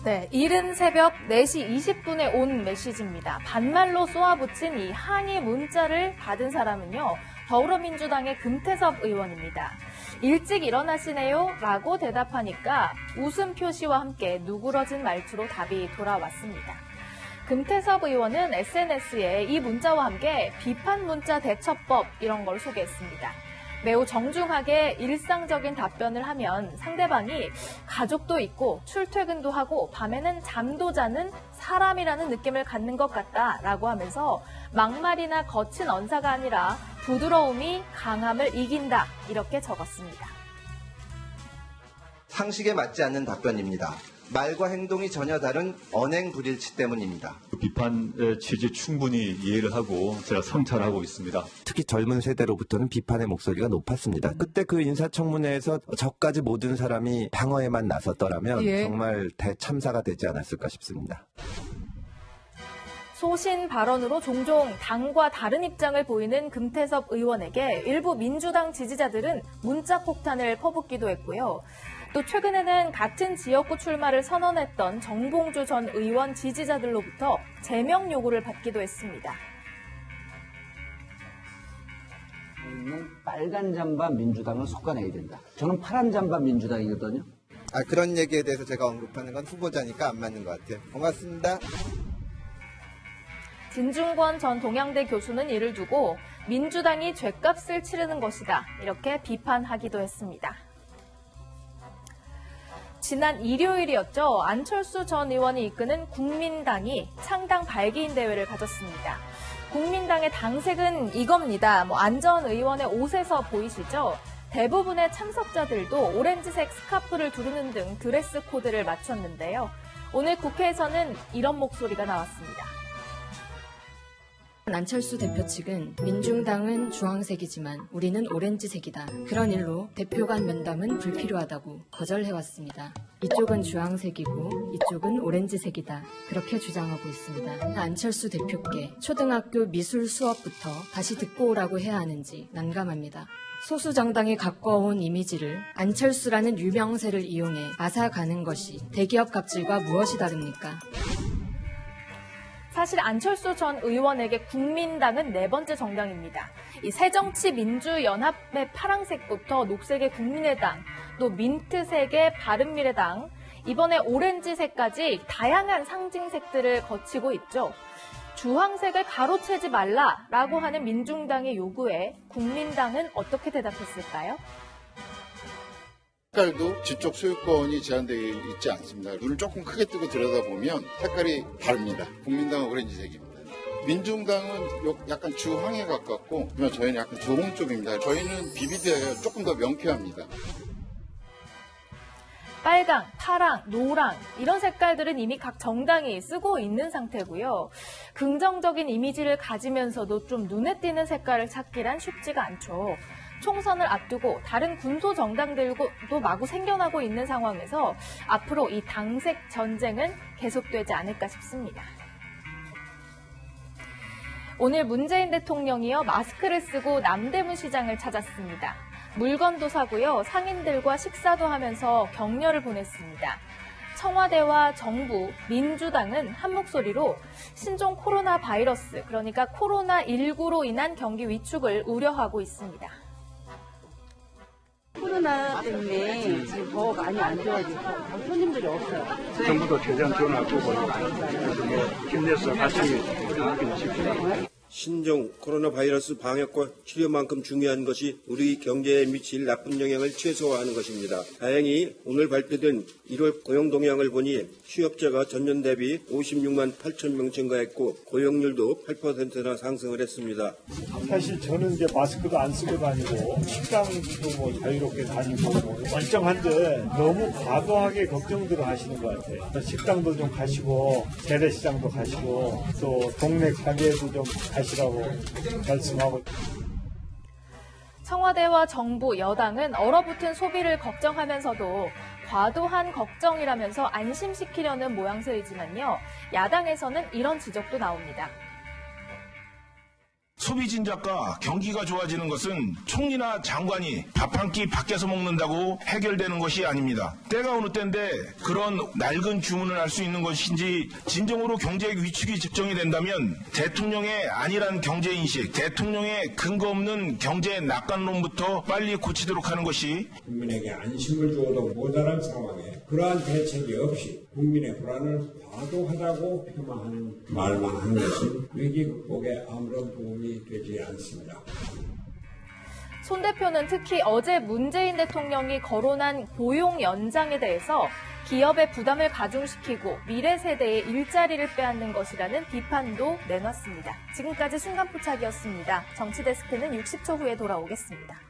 네, 이른 새벽 4시 20분에 온 메시지입니다. 반말로 쏘아붙인 이 항의 문자를 받은 사람은요, 더불어민주당의 금태섭 의원입니다. 일찍 일어나시네요 라고 대답하니까 웃음 표시와 함께 누그러진 말투로 답이 돌아왔습니다. 금태섭 의원은 SNS에 이 문자와 함께 비판 문자 대처법 이런 걸 소개했습니다. 매우 정중하게 일상적인 답변을 하면 상대방이 가족도 있고 출퇴근도 하고 밤에는 잠도 자는 사람이라는 느낌을 갖는 것 같다라고 하면서 막말이나 거친 언사가 아니라 부드러움이 강함을 이긴다 이렇게 적었습니다. 상식에 맞지 않는 답변입니다. 말과 행동이 전혀 다른 언행 불일치 때문입니다. 비판 취지 충분히 이해를 하고 제가 성찰하고 있습니다. 특히 젊은 세대로부터는 비판의 목소리가 높았습니다. 그때 그 인사청문회에서 저까지 모든 사람이 방어에만 나섰더라면 정말 대참사가 되지 않았을까 싶습니다. 소신 발언으로 종종 당과 다른 입장을 보이는 금태섭 의원에게 일부 민주당 지지자들은 문자 폭탄을 퍼붓기도 했고요. 또 최근에는 같은 지역구 출마를 선언했던 정봉주 전 의원 지지자들로부터 제명 요구를 받기도 했습니다. 빨간 잠바 민주당을 솎아내야 된다. 저는 파란 잠바 민주당이거든요. 그런 얘기에 대해서 제가 언급하는 건 후보자니까 안 맞는 것 같아요. 고맙습니다. 진중권 전 동양대 교수는 이를 두고 민주당이 죗값을 치르는 것이다 이렇게 비판하기도 했습니다. 지난 일요일이었죠. 안철수 전 의원이 이끄는 국민당이 창당 발기인 대회를 가졌습니다. 국민당의 당색은 이겁니다. 안 전 의원의 옷에서 보이시죠? 대부분의 참석자들도 오렌지색 스카프를 두르는 등 드레스 코드를 맞췄는데요. 오늘 국회에서는 이런 목소리가 나왔습니다. 안철수 대표 측은 민중당은 주황색이지만 우리는 오렌지색이다. 그런 일로 대표 간 면담은 불필요하다고 거절해왔습니다. 이쪽은 주황색이고 이쪽은 오렌지색이다. 그렇게 주장하고 있습니다. 안철수 대표께 초등학교 미술 수업부터 다시 듣고 오라고 해야 하는지 난감합니다. 소수 정당이 갖고온 이미지를 안철수라는 유명세를 이용해 앗아가는 것이 대기업 갑질과 무엇이 다릅니까? 사실 안철수 전 의원에게 국민당은 네 번째 정당입니다. 이 새정치민주연합의 파랑색부터 녹색의 국민의당, 또 민트색의 바른미래당, 이번에 오렌지색까지 다양한 상징색들을 거치고 있죠. 주황색을 가로채지 말라라고 하는 민중당의 요구에 국민당은 어떻게 대답했을까요? 색깔도 지적 소유권이 제한되어 있지 않습니다. 눈을 조금 크게 뜨고 들여다보면 색깔이 다릅니다. 국민당은 오렌지색입니다. 민중당은 약간 주황에 가깝고 저희는 약간 주홍 쪽입니다. 저희는 비비드예요. 조금 더 명쾌합니다. 빨강, 파랑, 노랑 이런 색깔들은 이미 각 정당이 쓰고 있는 상태고요. 긍정적인 이미지를 가지면서도 좀 눈에 띄는 색깔을 찾기란 쉽지가 않죠. 총선을 앞두고 다른 군소 정당들도 마구 생겨나고 있는 상황에서 앞으로 이 당색 전쟁은 계속되지 않을까 싶습니다. 오늘 문재인 대통령이요 마스크를 쓰고 남대문 시장을 찾았습니다. 물건도 사고요 상인들과 식사도 하면서 격려를 보냈습니다. 청와대와 정부, 민주당은 한 목소리로 신종 코로나 바이러스, 그러니까 코로나19로 인한 경기 위축을 우려하고 있습니다. 코로나 때문에 지금 더 많이 안 좋아지고 손님들이 없어요. 정부도 최대한 지원하고 힘내서 같이 하십시오. 신종 코로나 바이러스 방역과 치료만큼 중요한 것이 우리 경제에 미칠 나쁜 영향을 최소화하는 것입니다. 다행히 오늘 발표된 1월 고용 동향을 보니 취업자가 전년 대비 56만 8천 명 증가했고 고용률도 8%나 상승을 했습니다. 사실 저는 이제 마스크도 안 쓰고 다니고 식당도 자유롭게 다니고 멀쩡한데 너무 과도하게 걱정들을 하시는 것 같아요. 식당도 좀 가시고 재래시장도 가시고 또 동네 가게도 좀 가시라고 말씀하고. 청와대와 정부, 여당은 얼어붙은 소비를 걱정하면서도 과도한 걱정이라면서 안심시키려는 모양새이지만요. 야당에서는 이런 지적도 나옵니다. 소비 진작과 경기가 좋아지는 것은 총리나 장관이 밥 한 끼 밖에서 먹는다고 해결되는 것이 아닙니다. 때가 어느 때인데 그런 낡은 주문을 할 수 있는 것인지 진정으로 경제 위축이 집정이 된다면 대통령의 안일한 경제인식, 대통령의 근거 없는 경제 낙관론부터 빨리 고치도록 하는 것이 국민에게 안심을 주어도 모자란 상황에 그러한 대책이 없이 국민의 불안을 과도하다고 폄하하는 말만 하는 것은 위기 극복에 아무런 도움이 되지 않습니다. 손 대표는 특히 어제 문재인 대통령이 거론한 고용 연장에 대해서 기업의 부담을 가중시키고 미래 세대의 일자리를 빼앗는 것이라는 비판도 내놨습니다. 지금까지 순간포착이었습니다. 정치데스크는 60초 후에 돌아오겠습니다.